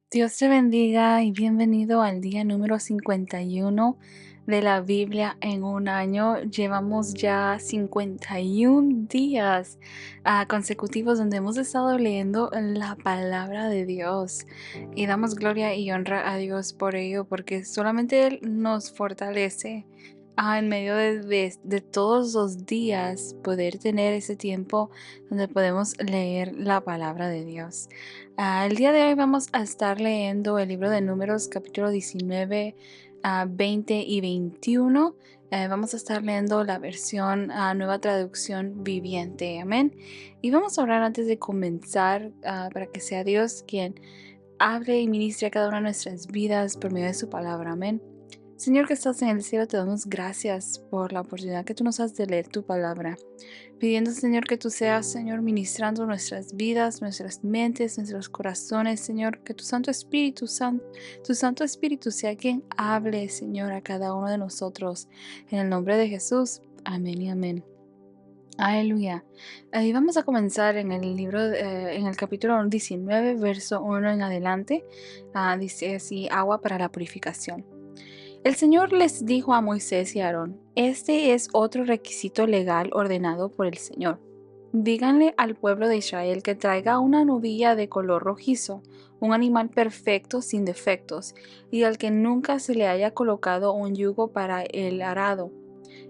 Dios te bendiga y bienvenido al día número 51 de la Biblia en un año. Llevamos ya 51 días consecutivos donde hemos estado leyendo la palabra de Dios y damos gloria y honra a Dios por ello, porque solamente Él nos fortalece en medio de todos los días, poder tener ese tiempo donde podemos leer la palabra de Dios. El día de hoy vamos a estar leyendo el libro de Números, capítulo 19, 20 y 21. Vamos a estar leyendo la versión Nueva Traducción Viviente. Amén. Y vamos a orar antes de comenzar para que sea Dios quien hable y ministre a cada una de nuestras vidas por medio de su palabra. Amén. Señor que estás en el cielo, te damos gracias por la oportunidad que tú nos has de leer tu palabra. Pidiendo, Señor, que tú seas, Señor, ministrando nuestras vidas, nuestras mentes, nuestros corazones, Señor, que tu Santo Espíritu sea quien hable, Señor, a cada uno de nosotros. En el nombre de Jesús. Amén y amén. Aleluya. Ahí vamos a comenzar en el libro, en el capítulo 19, verso 1 en adelante. Dice así: agua para la purificación. El Señor les dijo a Moisés y a Aarón: este es otro requisito legal ordenado por el Señor. Díganle al pueblo de Israel que traiga una novilla de color rojizo, un animal perfecto sin defectos, y al que nunca se le haya colocado un yugo para el arado.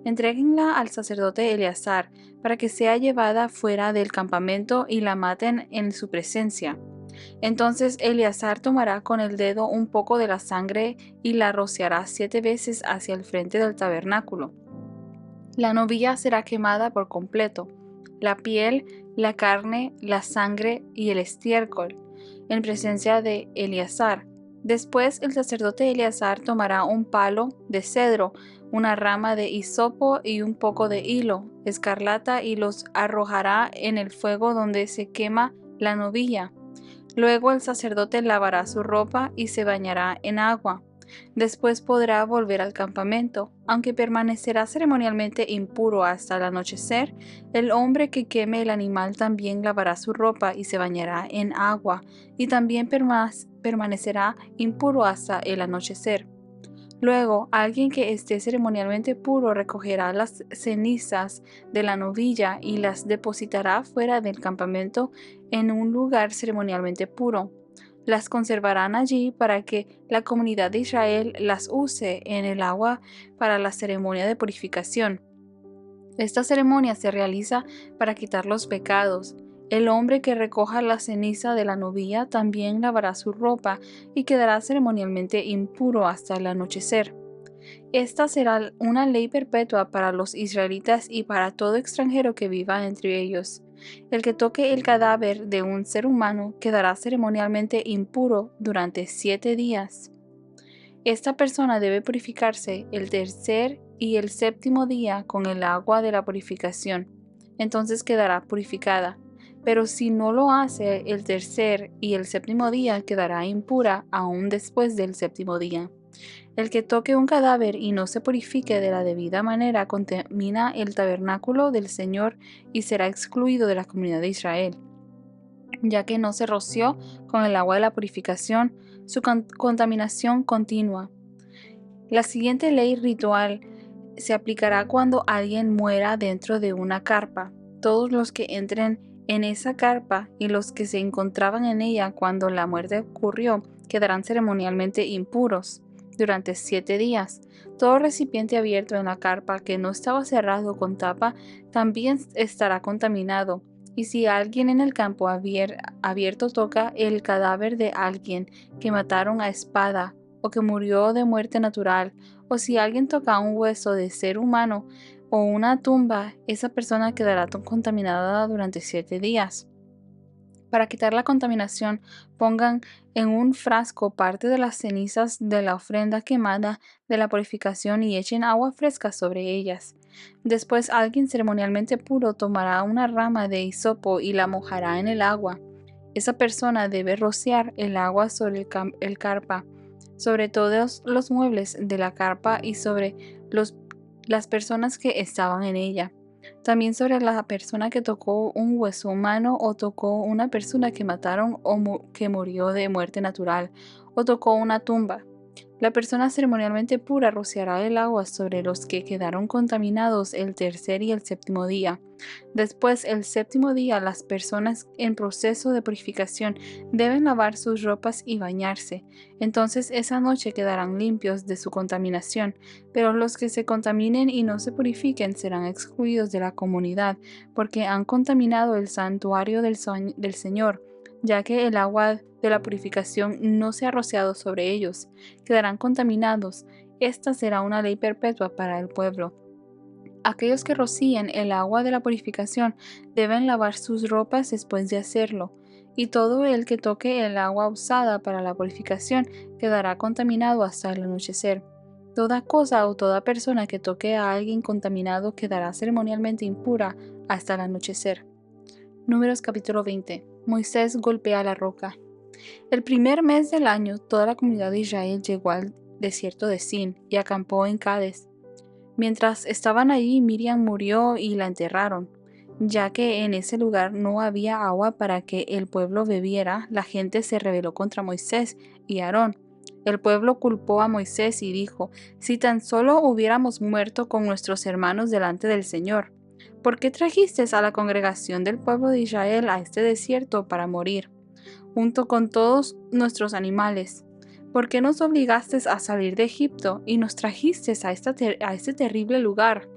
Entréguenla al sacerdote Eleazar, para que sea llevada fuera del campamento y la maten en su presencia. Entonces Eleazar tomará con el dedo un poco de la sangre y la rociará 7 veces hacia el frente del tabernáculo. La novilla será quemada por completo, la piel, la carne, la sangre y el estiércol, en presencia de Eleazar. Después el sacerdote Eleazar tomará un palo de cedro, una rama de hisopo y un poco de hilo escarlata, y los arrojará en el fuego donde se quema la novilla. Luego el sacerdote lavará su ropa y se bañará en agua. Después podrá volver al campamento. Aunque permanecerá ceremonialmente impuro hasta el anochecer, el hombre que queme el animal también lavará su ropa y se bañará en agua, y también permanecerá impuro hasta el anochecer. Luego, alguien que esté ceremonialmente puro recogerá las cenizas de la novilla y las depositará fuera del campamento en un lugar ceremonialmente puro. Las conservarán allí para que la comunidad de Israel las use en el agua para la ceremonia de purificación. Esta ceremonia se realiza para quitar los pecados. El hombre que recoja la ceniza de la novilla también lavará su ropa y quedará ceremonialmente impuro hasta el anochecer. Esta será una ley perpetua para los israelitas y para todo extranjero que viva entre ellos. El que toque el cadáver de un ser humano quedará ceremonialmente impuro durante 7 días. Esta persona debe purificarse el tercer y el séptimo día con el agua de la purificación. Entonces quedará purificada. Pero si no lo hace el tercer y el séptimo día, quedará impura aún después del séptimo día. El que toque un cadáver y no se purifique de la debida manera contamina el tabernáculo del Señor y será excluido de la comunidad de Israel, ya que no se roció con el agua de la purificación. Su contaminación continua. La siguiente ley ritual se aplicará cuando alguien muera dentro de una carpa. Todos los que entren en esa carpa y los que se encontraban en ella cuando la muerte ocurrió quedarán ceremonialmente impuros durante 7 días. Todo recipiente abierto en la carpa que no estaba cerrado con tapa también estará contaminado. Y si alguien en el campo abierto toca el cadáver de alguien que mataron a espada o que murió de muerte natural, o si alguien toca un hueso de ser humano o una tumba, esa persona quedará contaminada durante 7 días. Para quitar la contaminación, pongan en un frasco parte de las cenizas de la ofrenda quemada de la purificación y echen agua fresca sobre ellas. Después alguien ceremonialmente puro tomará una rama de hisopo y la mojará en el agua. Esa persona debe rociar el agua sobre el carpa, sobre todos los muebles de la carpa y sobre las personas que estaban en ella. También sobre la persona que tocó un hueso humano o tocó una persona que mataron o que murió de muerte natural o tocó una tumba. La persona ceremonialmente pura rociará el agua sobre los que quedaron contaminados el tercer y el séptimo día. Después, el séptimo día, las personas en proceso de purificación deben lavar sus ropas y bañarse. Entonces esa noche quedarán limpios de su contaminación, pero los que se contaminen y no se purifiquen serán excluidos de la comunidad, porque han contaminado el santuario del Señor, ya que el agua de la purificación no se ha rociado sobre ellos. Quedarán contaminados. Esta será una ley perpetua para el pueblo. Aquellos que rocíen el agua de la purificación deben lavar sus ropas después de hacerlo, y todo el que toque el agua usada para la purificación quedará contaminado hasta el anochecer. Toda cosa o toda persona que toque a alguien contaminado quedará ceremonialmente impura hasta el anochecer. Números capítulo 20. Moisés golpea la roca. El primer mes del año, toda la comunidad de Israel llegó al desierto de Sin y acampó en Cades. Mientras estaban allí, Miriam murió y la enterraron. Ya que en ese lugar no había agua para que el pueblo bebiera, la gente se rebeló contra Moisés y Aarón. El pueblo culpó a Moisés y dijo: «Si tan solo hubiéramos muerto con nuestros hermanos delante del Señor, ¿por qué trajiste a la congregación del pueblo de Israel a este desierto para morir, junto con todos nuestros animales? ¿Por qué nos obligaste a salir de Egipto y nos trajiste a este terrible lugar?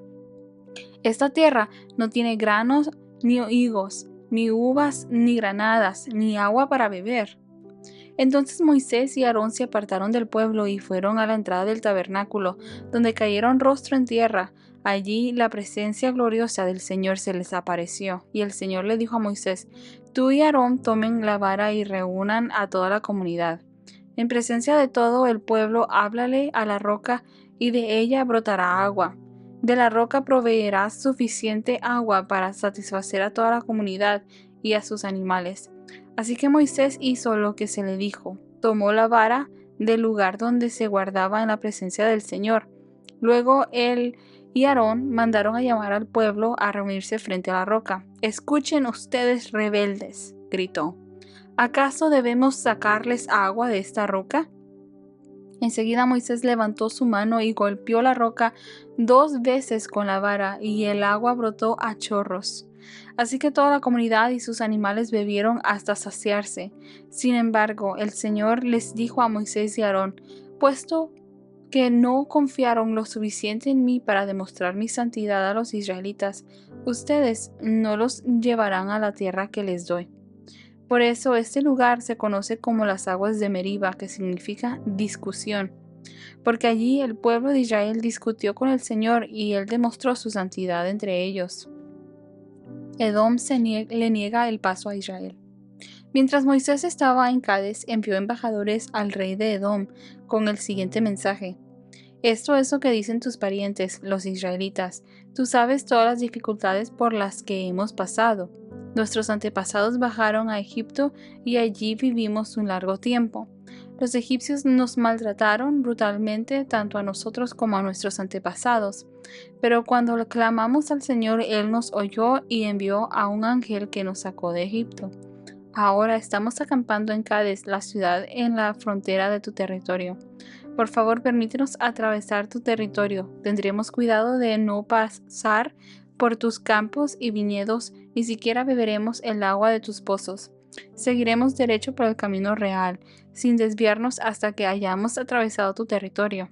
Esta tierra no tiene granos ni higos, ni uvas ni granadas, ni agua para beber». Entonces Moisés y Aarón se apartaron del pueblo y fueron a la entrada del tabernáculo, donde cayeron rostro en tierra. Allí la presencia gloriosa del Señor se les apareció, y el Señor le dijo a Moisés: «Tú y Aarón tomen la vara y reúnan a toda la comunidad. En presencia de todo el pueblo, háblale a la roca, y de ella brotará agua. De la roca proveerás suficiente agua para satisfacer a toda la comunidad y a sus animales». Así que Moisés hizo lo que se le dijo. Tomó la vara del lugar donde se guardaba en la presencia del Señor. Luego él y Aarón mandaron a llamar al pueblo a reunirse frente a la roca. «Escuchen ustedes, rebeldes», gritó. «¿Acaso debemos sacarles agua de esta roca?». Enseguida Moisés levantó su mano y golpeó la roca 2 veces con la vara, y el agua brotó a chorros. Así que toda la comunidad y sus animales bebieron hasta saciarse. Sin embargo, el Señor les dijo a Moisés y Aarón: «Puesto que no confiaron lo suficiente en mí para demostrar mi santidad a los israelitas, ustedes no los llevarán a la tierra que les doy». Por eso este lugar se conoce como las aguas de Meriba, que significa discusión, porque allí el pueblo de Israel discutió con el Señor y él demostró su santidad entre ellos. Edom le niega el paso a Israel. Mientras Moisés estaba en Cades, envió embajadores al rey de Edom con el siguiente mensaje: «Esto es lo que dicen tus parientes, los israelitas. Tú sabes todas las dificultades por las que hemos pasado. Nuestros antepasados bajaron a Egipto y allí vivimos un largo tiempo. Los egipcios nos maltrataron brutalmente tanto a nosotros como a nuestros antepasados. Pero cuando clamamos al Señor, Él nos oyó y envió a un ángel que nos sacó de Egipto. Ahora estamos acampando en Cades, la ciudad en la frontera de tu territorio. Por favor, permítenos atravesar tu territorio. Tendremos cuidado de no pasar por tus campos y viñedos, ni siquiera beberemos el agua de tus pozos. Seguiremos derecho por el camino real, sin desviarnos hasta que hayamos atravesado tu territorio».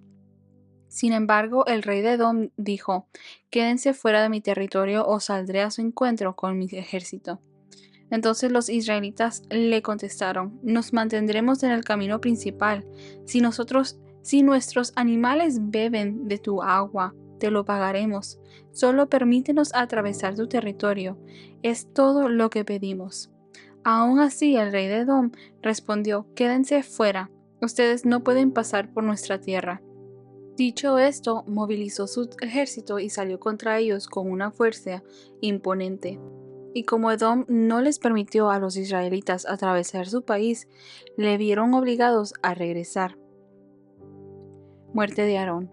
Sin embargo, el rey de Edom dijo: «Quédense fuera de mi territorio o saldré a su encuentro con mi ejército». Entonces los israelitas le contestaron: «Nos mantendremos en el camino principal. Si nuestros animales beben de tu agua, te lo pagaremos. Solo permítenos atravesar tu territorio. Es todo lo que pedimos». Aún así, el rey de Edom respondió: «Quédense fuera. Ustedes no pueden pasar por nuestra tierra». Dicho esto, movilizó su ejército y salió contra ellos con una fuerza imponente. Y como Edom no les permitió a los israelitas atravesar su país, le vieron obligados a regresar. Muerte de Aarón.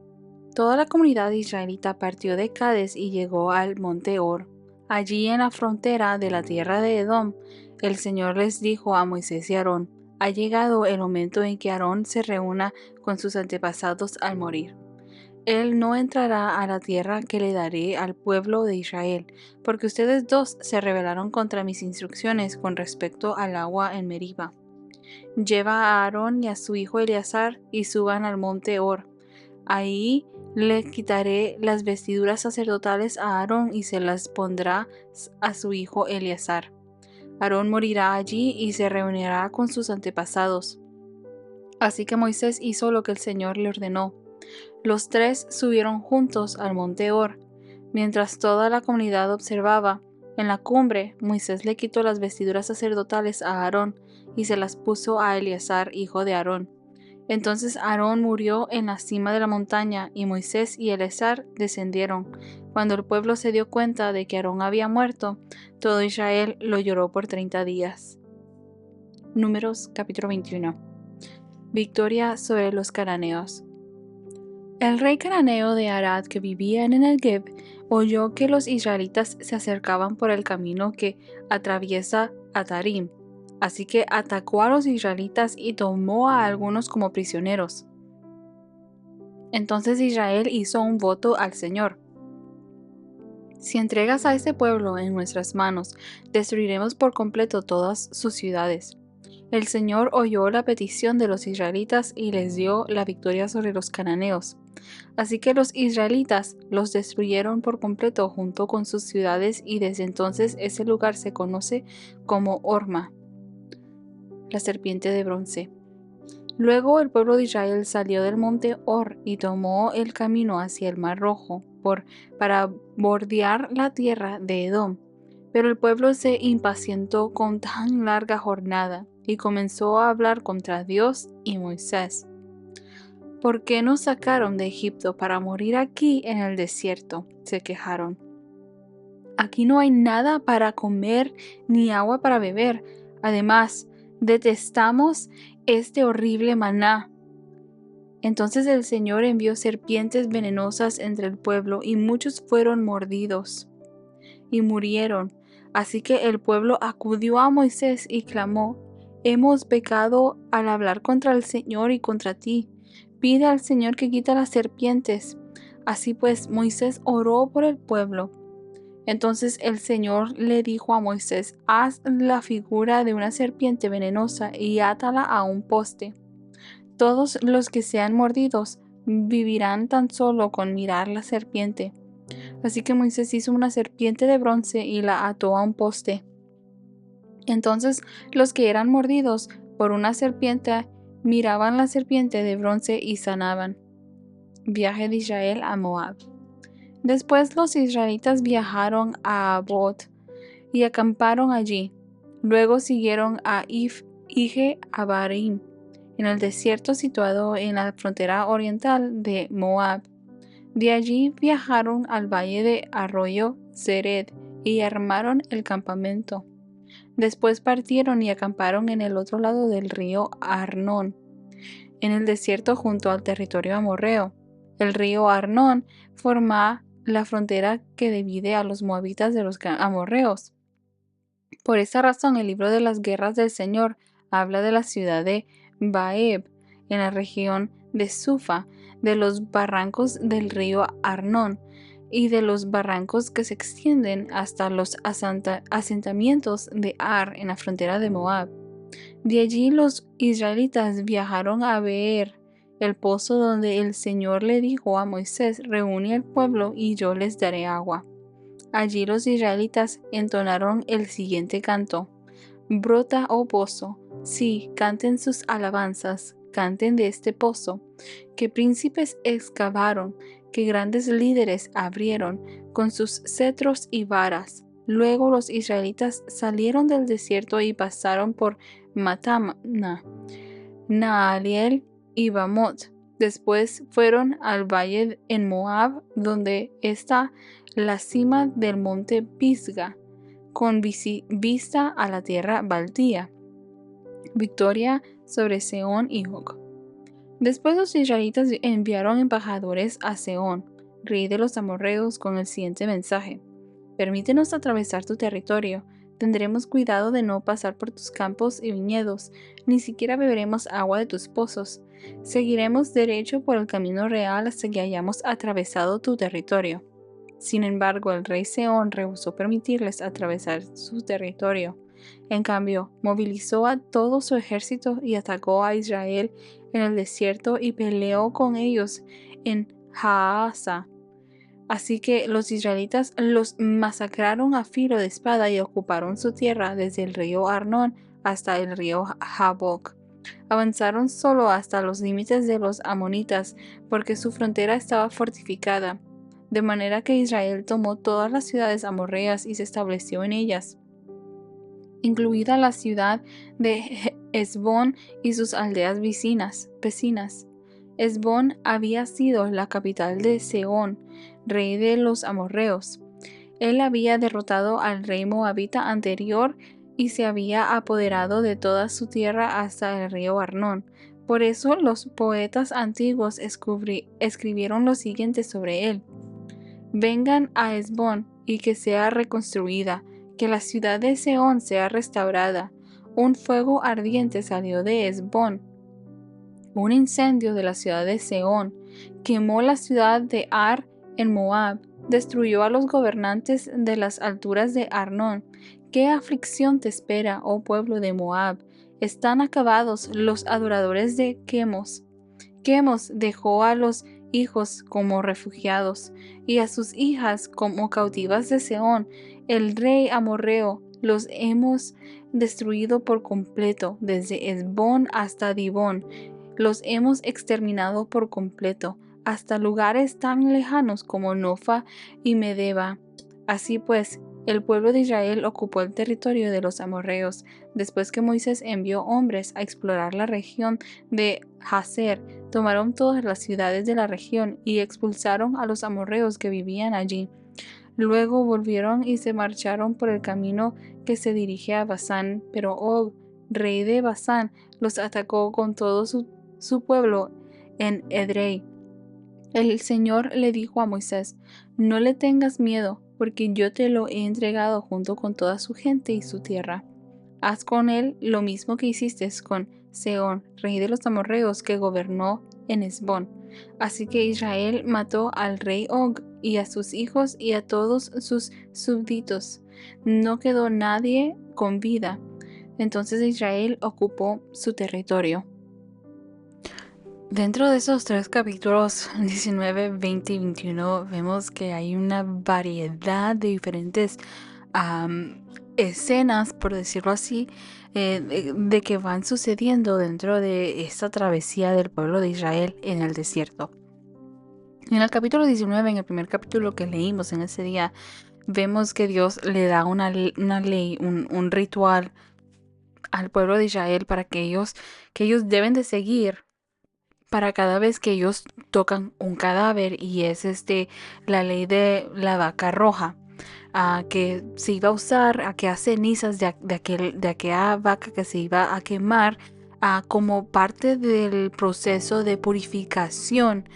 Toda la comunidad israelita partió de Cades y llegó al monte Hor. Allí en la frontera de la tierra de Edom, el Señor les dijo a Moisés y Aarón: ha llegado el momento en que Aarón se reúna con sus antepasados al morir. Él no entrará a la tierra que le daré al pueblo de Israel, porque ustedes dos se rebelaron contra mis instrucciones con respecto al agua en Meriba. Lleva a Aarón y a su hijo Eleazar y suban al monte Hor. Ahí le quitaré las vestiduras sacerdotales a Aarón y se las pondrá a su hijo Eleazar. Aarón morirá allí y se reunirá con sus antepasados. Así que Moisés hizo lo que el Señor le ordenó. Los tres subieron juntos al monte Hor. Mientras toda la comunidad observaba, en la cumbre Moisés le quitó las vestiduras sacerdotales a Aarón y se las puso a Eleazar, hijo de Aarón. Entonces Aarón murió en la cima de la montaña y Moisés y Eleazar descendieron. Cuando el pueblo se dio cuenta de que Aarón había muerto, todo Israel lo lloró por 30 días. Números capítulo 21. Victoria sobre los cananeos. El rey cananeo de Arad, que vivía en el Negev, oyó que los israelitas se acercaban por el camino que atraviesa Atarim. Así que atacó a los israelitas y tomó a algunos como prisioneros. Entonces Israel hizo un voto al Señor: si entregas a este pueblo en nuestras manos, destruiremos por completo todas sus ciudades. El Señor oyó la petición de los israelitas y les dio la victoria sobre los cananeos. Así que los israelitas los destruyeron por completo junto con sus ciudades y desde entonces ese lugar se conoce como Horma, la serpiente de bronce. Luego el pueblo de Israel salió del monte Hor y tomó el camino hacia el Mar Rojo para bordear la tierra de Edom. Pero el pueblo se impacientó con tan larga jornada y comenzó a hablar contra Dios y Moisés. ¿Por qué nos sacaron de Egipto para morir aquí en el desierto?, se quejaron. Aquí no hay nada para comer ni agua para beber. Además, detestamos este horrible maná. Entonces el Señor envió serpientes venenosas entre el pueblo y muchos fueron mordidos y murieron. Así que el pueblo acudió a Moisés y clamó: hemos pecado al hablar contra el Señor y contra ti. Pide al Señor que quite las serpientes. Así pues, Moisés oró por el pueblo. Entonces el Señor le dijo a Moisés: haz la figura de una serpiente venenosa y átala a un poste. Todos los que sean mordidos vivirán tan solo con mirar la serpiente. Así que Moisés hizo una serpiente de bronce y la ató a un poste. Entonces los que eran mordidos por una serpiente miraban la serpiente de bronce y sanaban. Viaje de Israel a Moab. Después los israelitas viajaron a Abot y acamparon allí. Luego siguieron a Ije Abarim, en el desierto situado en la frontera oriental de Moab. De allí viajaron al valle de Arroyo Zered y armaron el campamento. Después partieron y acamparon en el otro lado del río Arnón, en el desierto junto al territorio amorreo. El río Arnón forma la frontera que divide a los moabitas de los amorreos. Por esta razón, el libro de las guerras del Señor habla de la ciudad de Baeb, en la región de Sufa, de los barrancos del río Arnón y de los barrancos que se extienden hasta los asentamientos de Ar en la frontera de Moab. De allí los israelitas viajaron a Beer, el pozo donde el Señor le dijo a Moisés: reúne al pueblo y yo les daré agua. Allí los israelitas entonaron el siguiente canto: brota, oh pozo, sí, canten sus alabanzas, canten de este pozo, que príncipes excavaron, que grandes líderes abrieron con sus cetros y varas. Luego los israelitas salieron del desierto y pasaron por Matana, Naaliel y Bamot. Después fueron al valle en Moab, donde está la cima del monte Pisga, con vista a la tierra baldía. Victoria sobre Sehón y Og. Después los israelitas enviaron embajadores a Sehón, rey de los amorreos, con el siguiente mensaje: Permítenos atravesar tu territorio. Tendremos cuidado de no pasar por tus campos y viñedos, ni siquiera beberemos agua de tus pozos. Seguiremos derecho por el camino real hasta que hayamos atravesado tu territorio. Sin embargo, el rey Sehón rehusó permitirles atravesar su territorio. En cambio, movilizó a todo su ejército y atacó a Israel en el desierto y peleó con ellos en Jaasa. Así que los israelitas los masacraron a filo de espada y ocuparon su tierra desde el río Arnón hasta el río Jaboc. Avanzaron solo hasta los límites de los amonitas, porque su frontera estaba fortificada, de manera que Israel tomó todas las ciudades amorreas y se estableció en ellas, incluida la ciudad de Hesbón y sus aldeas vecinas. Hesbón había sido la capital de Sehón, rey de los amorreos. Él había derrotado al rey moabita anterior y se había apoderado de toda su tierra hasta el río Arnón. Por eso los poetas antiguos escribieron lo siguiente sobre él: Vengan a Hesbón y que sea reconstruida, que la ciudad de Sehón sea restaurada. Un fuego ardiente salió de Hesbón, un incendio de la ciudad de Sehón, quemó la ciudad de Ar en Moab, destruyó a los gobernantes de las alturas de Arnón. ¿Qué aflicción te espera, oh pueblo de Moab? Están acabados los adoradores de Quemos. Quemos dejó a los hijos como refugiados y a sus hijas como cautivas de Sehón, el rey amorreo. Los hemos destruido por completo, desde Hesbón hasta Dibón. Los hemos exterminado por completo, hasta lugares tan lejanos como Nofa y Medeba. Así pues, el pueblo de Israel ocupó el territorio de los amorreos, después que Moisés envió hombres a explorar la región de Jazer. Tomaron todas las ciudades de la región y expulsaron a los amorreos que vivían allí. Luego volvieron y se marcharon por el camino que se dirige a Basán, pero Og, rey de Basán, los atacó con todo su pueblo en Edrei. El Señor le dijo a Moisés: No le tengas miedo, porque yo te lo he entregado junto con toda su gente y su tierra. Haz con él lo mismo que hiciste con Sehón, rey de los amorreos, que gobernó en Hesbón. Así que Israel mató al rey Og y a sus hijos y a todos sus súbditos. No quedó nadie con vida. Entonces Israel ocupó su territorio. Dentro de esos tres capítulos, 19, 20 y 21, vemos que hay una variedad de diferentes escenas, por decirlo así, de que van sucediendo dentro de esta travesía del pueblo de Israel en el desierto. En el capítulo 19, en el primer capítulo que leímos en ese día, vemos que Dios le da una ley, un ritual al pueblo de Israel para que ellos deben de seguir para cada vez que ellos tocan un cadáver, y es la ley de la vaca roja, que se iba a usar a que a cenizas de aquella vaca que se iba a quemar como parte del proceso de purificación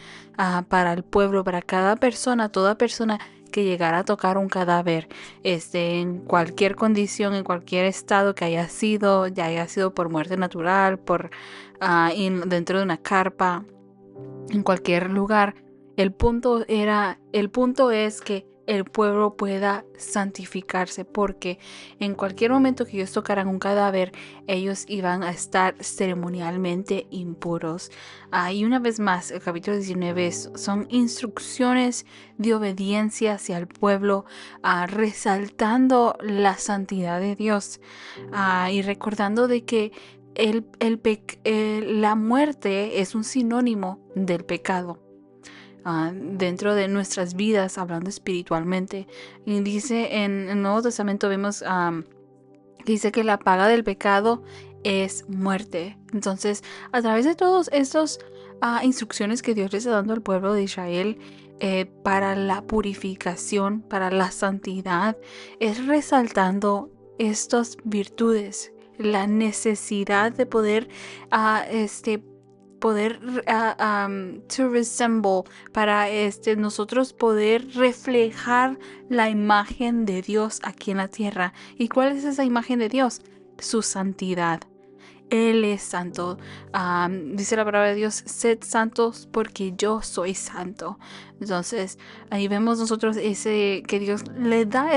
para el pueblo, para cada persona, toda persona que llegara a tocar un cadáver, en cualquier condición, en cualquier estado que haya sido, ya haya sido por muerte natural, por dentro de una carpa, en cualquier lugar. El punto es que el pueblo pueda santificarse, porque en cualquier momento que ellos tocaran un cadáver, ellos iban a estar ceremonialmente impuros. Y una vez más, el capítulo 19 son instrucciones de obediencia hacia el pueblo, resaltando la santidad de Dios, y recordando de que la muerte es un sinónimo del pecado dentro de nuestras vidas, hablando espiritualmente. Y dice en el Nuevo Testamento, vemos dice que la paga del pecado es muerte. Entonces, a través de todas estas instrucciones que Dios le está dando al pueblo de Israel, para la purificación, para la santidad, es resaltando estas virtudes, la necesidad de poder poder to resemble, para nosotros poder reflejar la imagen de Dios aquí en la tierra. ¿Y cuál es esa imagen de Dios? Su santidad. Él es santo. Dice la palabra de Dios, sed santos porque yo soy santo. Entonces, ahí vemos nosotros que Dios le da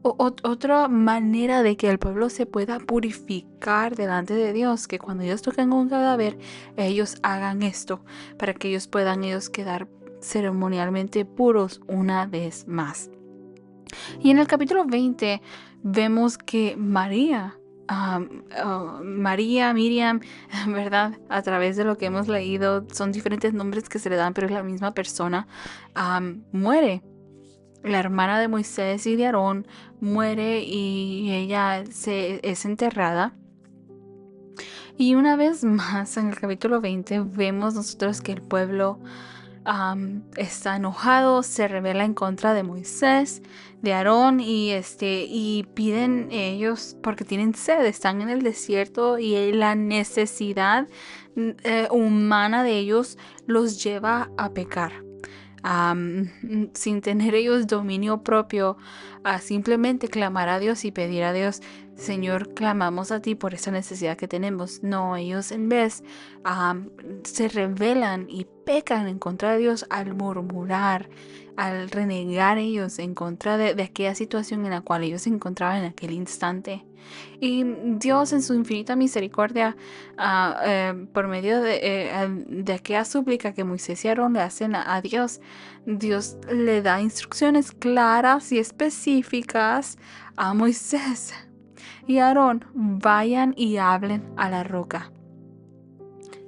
otra manera de que el pueblo se pueda purificar delante de Dios, que cuando ellos toquen un cadáver, ellos hagan esto, para que ellos puedan quedar ceremonialmente puros una vez más. Y en el capítulo 20 vemos que María, Miriam, ¿verdad? A través de lo que hemos leído, son diferentes nombres que se le dan, pero es la misma persona, muere. La hermana de Moisés y de Aarón muere y ella es enterrada. Y una vez más, en el capítulo 20, vemos nosotros que el pueblo está enojado, se rebela en contra de Moisés, de Aarón, y piden ellos, porque tienen sed, están en el desierto y la necesidad humana de ellos los lleva a pecar. Sin tener ellos dominio propio, a simplemente clamar a Dios y pedir a Dios: Señor, clamamos a ti por esa necesidad que tenemos. No, ellos en vez se rebelan y pecan en contra de Dios al murmurar, al renegar ellos en contra de aquella situación en la cual ellos se encontraban en aquel instante. Y Dios, en su infinita misericordia, por medio de aquella súplica que Moisés y Aarón le hacen a Dios, Dios le da instrucciones claras y específicas a Moisés y Aarón: vayan y hablen a la roca,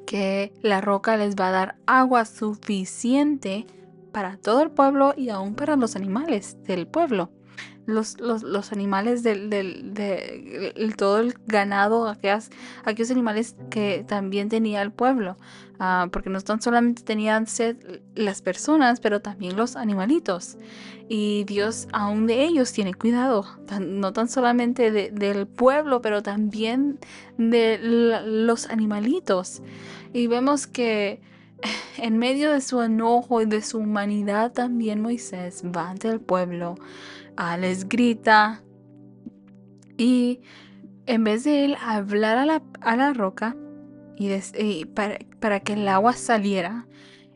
que la roca les va a dar agua suficiente para todo el pueblo y aún para los animales del pueblo. Los animales de todo el ganado, aquellos animales que también tenía el pueblo, porque no tan solamente tenían sed las personas, pero también los animalitos. Y Dios aún de ellos tiene cuidado, no tan solamente del pueblo, pero también de los animalitos. Y vemos que en medio de su enojo y de su humanidad, también Moisés va ante el pueblo, les grita, y en vez de él hablar a la roca y para que el agua saliera,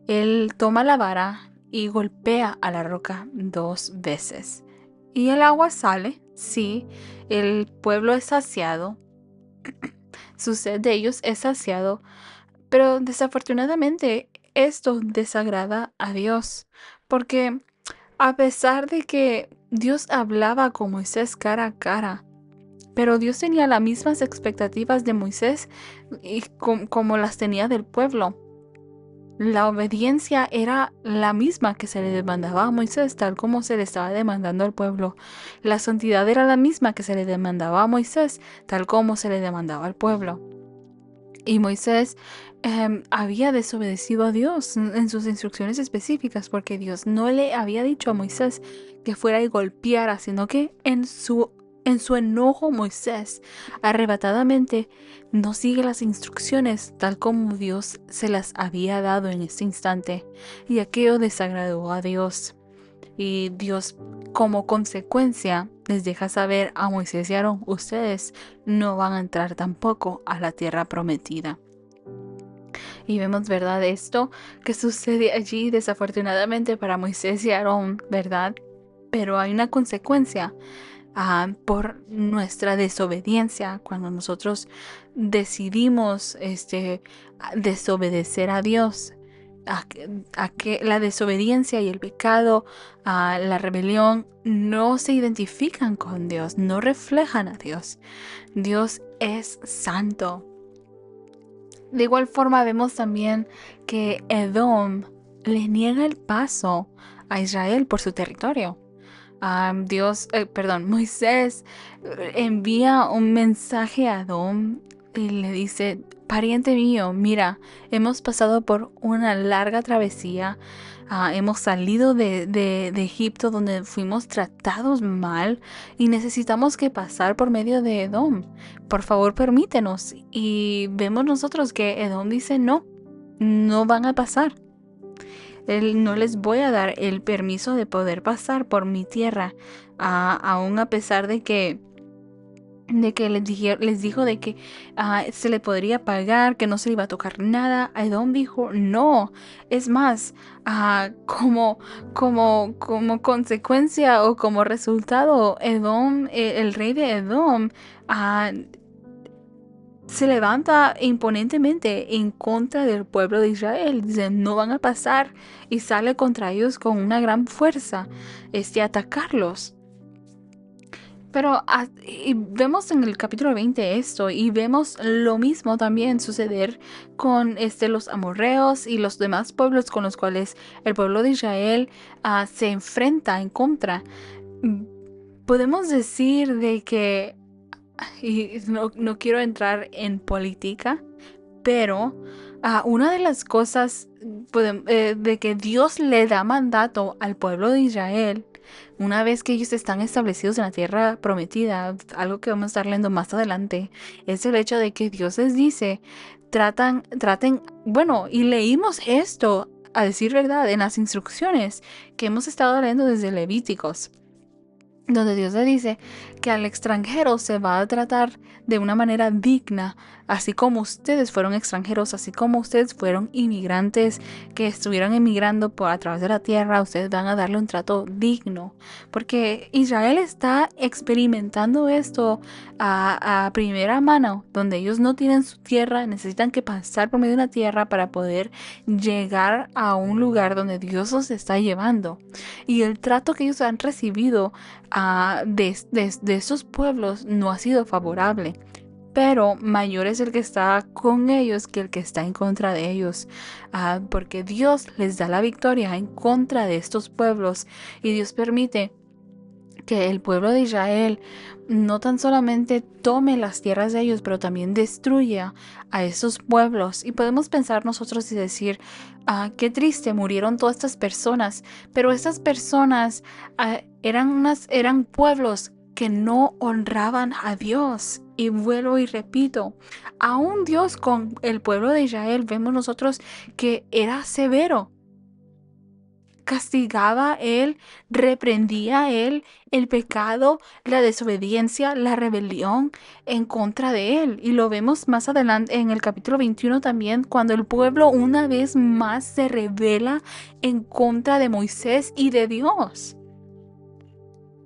él toma la vara y golpea a la roca 2 veces. Y el agua sale, sí, el pueblo es saciado, su sed de ellos es saciado, pero desafortunadamente esto desagrada a Dios, porque a pesar de que Dios hablaba con Moisés cara a cara, pero Dios tenía las mismas expectativas de Moisés y como las tenía del pueblo. La obediencia era la misma que se le demandaba a Moisés, tal como se le estaba demandando al pueblo. La santidad era la misma que se le demandaba a Moisés, tal como se le demandaba al pueblo. Y Moisés había desobedecido a Dios en sus instrucciones específicas, porque Dios no le había dicho a Moisés que fuera y golpeara, sino que en su enojo Moisés arrebatadamente no sigue las instrucciones tal como Dios se las había dado en este instante, y aquello desagradó a Dios. Y Dios, como consecuencia, les deja saber a Moisés y Aarón: ustedes no van a entrar tampoco a la tierra prometida. Y vemos, ¿verdad?, esto que sucede allí desafortunadamente para Moisés y Aarón, ¿verdad? Pero hay una consecuencia por nuestra desobediencia. Cuando nosotros decidimos desobedecer a Dios, a que la desobediencia y el pecado, la rebelión, no se identifican con Dios, no reflejan a Dios. Dios es santo. De igual forma vemos también que Edom le niega el paso a Israel por su territorio. Moisés envía un mensaje a Edom y le dice: pariente mío, mira, hemos pasado por una larga travesía. Hemos salido de Egipto donde fuimos tratados mal y necesitamos que pasar por medio de Edom. Por favor, permítenos. Y vemos nosotros que Edom dice no, no van a pasar. Él no les voy a dar el permiso de poder pasar por mi tierra, aún a pesar de que les dijo de que se le podría pagar, que no se le iba a tocar nada. Edom dijo no. Es más, como consecuencia o como resultado, Edom, el rey de Edom, se levanta imponentemente en contra del pueblo de Israel. Dice, no van a pasar, y sale contra ellos con una gran fuerza, a atacarlos. Pero y vemos en el capítulo 20 esto, y vemos lo mismo también suceder con los amorreos y los demás pueblos con los cuales el pueblo de Israel se enfrenta en contra. Podemos decir de que, y no quiero entrar en política, pero una de las cosas de que Dios le da mandato al pueblo de Israel, una vez que ellos están establecidos en la tierra prometida, algo que vamos a estar leyendo más adelante, es el hecho de que Dios les dice, traten, bueno, y leímos esto, a decir verdad, en las instrucciones que hemos estado leyendo desde Levíticos, donde Dios le dice que al extranjero se va a tratar de una manera digna, así como ustedes fueron extranjeros, así como ustedes fueron inmigrantes que estuvieron emigrando a través de la tierra, ustedes van a darle un trato digno, porque Israel está experimentando esto a primera mano, donde ellos no tienen su tierra, necesitan que pasar por medio de una tierra para poder llegar a un lugar donde Dios los está llevando, y el trato que ellos han recibido de esos pueblos no ha sido favorable, pero mayor es el que está con ellos que el que está en contra de ellos, porque Dios les da la victoria en contra de estos pueblos, y Dios permite que el pueblo de Israel no tan solamente tome las tierras de ellos, pero también destruya a esos pueblos. Y podemos pensar nosotros y decir, qué triste, murieron todas estas personas, pero estas personas eran pueblos que no honraban a Dios. Y vuelvo y repito, aún Dios con el pueblo de Israel vemos nosotros que era severo. Castigaba él, reprendía él el pecado, la desobediencia, la rebelión en contra de él. Y lo vemos más adelante en el capítulo 21 también, cuando el pueblo una vez más se rebela en contra de Moisés y de Dios,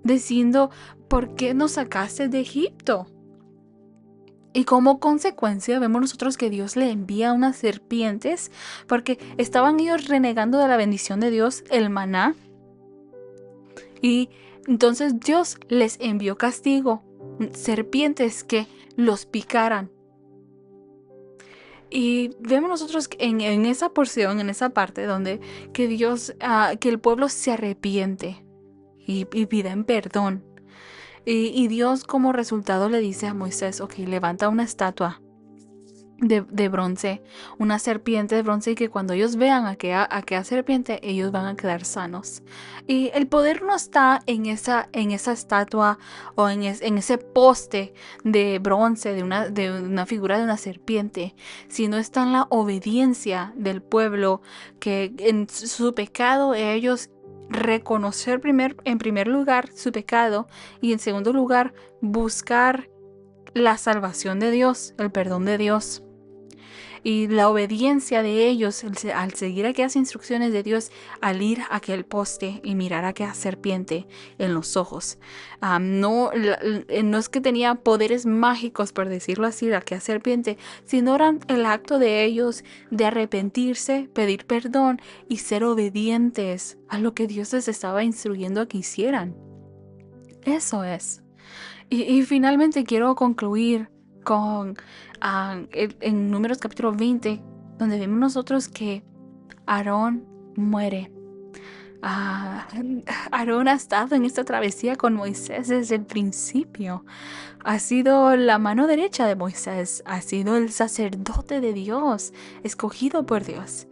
diciendo, ¿por qué nos sacaste de Egipto? Y como consecuencia vemos nosotros que Dios le envía unas serpientes, porque estaban ellos renegando de la bendición de Dios, el maná. Y entonces Dios les envió castigo, serpientes que los picaran. Y vemos nosotros en esa porción, en esa parte donde que Dios, que el pueblo se arrepiente y piden perdón. Y Dios como resultado le dice a Moisés, ok, levanta una estatua de bronce, una serpiente de bronce, y que cuando ellos vean a aquella serpiente, ellos van a quedar sanos. Y el poder no está en esa estatua o en ese poste de bronce de una figura de una serpiente, sino está en la obediencia del pueblo, que en su pecado ellos reconocer en primer lugar su pecado, y en segundo lugar buscar la salvación de Dios, el perdón de Dios. Y la obediencia de ellos al seguir aquellas instrucciones de Dios, al ir a aquel poste y mirar a aquella serpiente en los ojos. No es que tenía poderes mágicos, por decirlo así, aquella serpiente, sino era el acto de ellos de arrepentirse, pedir perdón y ser obedientes a lo que Dios les estaba instruyendo a que hicieran. Eso es. Y finalmente quiero concluir con en Números capítulo 20, donde vemos nosotros que Aarón muere. Ah, Aarón ha estado en esta travesía con Moisés desde el principio. Ha sido la mano derecha de Moisés, ha sido el sacerdote de Dios, escogido por Dios.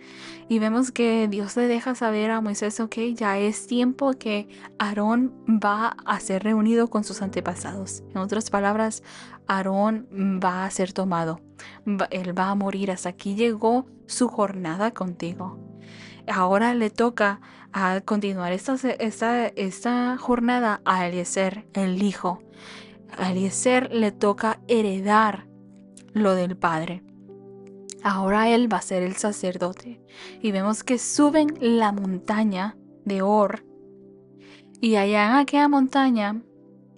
Y vemos que Dios le deja saber a Moisés, ok, ya es tiempo que Aarón va a ser reunido con sus antepasados. En otras palabras, Aarón va a ser tomado. Él va a morir. Hasta aquí llegó su jornada contigo. Ahora le toca a continuar esta jornada a Eliezer, el hijo. A Eliezer le toca heredar lo del padre. Ahora él va a ser el sacerdote. Y vemos que suben la montaña de Hor. Y allá en aquella montaña,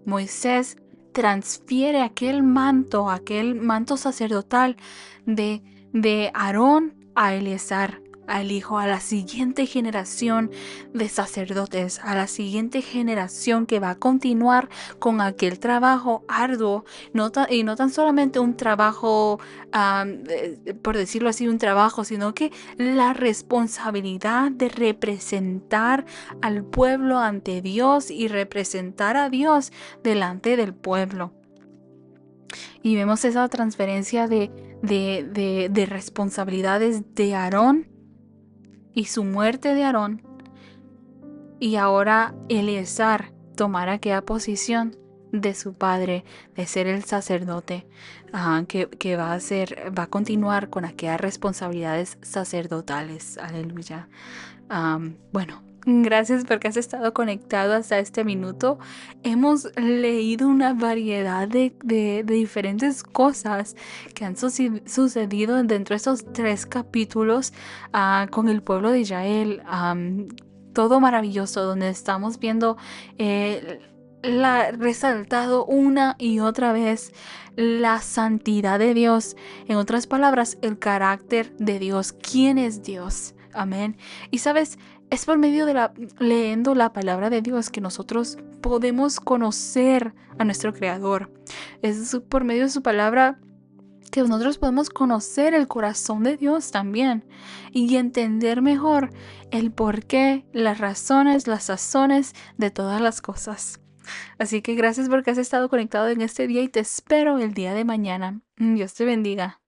Moisés transfiere aquel manto sacerdotal de Aarón a Eleazar, al hijo, a la siguiente generación de sacerdotes, a la siguiente generación que va a continuar con aquel trabajo arduo, y no tan solamente un trabajo, por decirlo así, un trabajo, sino que la responsabilidad de representar al pueblo ante Dios y representar a Dios delante del pueblo. Y vemos esa transferencia de responsabilidades de Aarón y su muerte de Aarón. Y ahora Eleazar tomará aquella posición de su padre, de ser el sacerdote, que va a continuar con aquellas responsabilidades sacerdotales. Aleluya. Bueno, gracias porque has estado conectado hasta este minuto. Hemos leído una variedad de diferentes cosas que han sucedido dentro de estos 3 capítulos con el pueblo de Israel. Todo maravilloso, donde estamos viendo resaltado una y otra vez la santidad de Dios. En otras palabras, el carácter de Dios. ¿Quién es Dios? Amén. Y sabes, es por medio de leyendo la palabra de Dios que nosotros podemos conocer a nuestro Creador. Es por medio de su palabra que nosotros podemos conocer el corazón de Dios también y entender mejor el porqué, las razones, las sazones de todas las cosas. Así que gracias porque has estado conectado en este día y te espero el día de mañana. Dios te bendiga.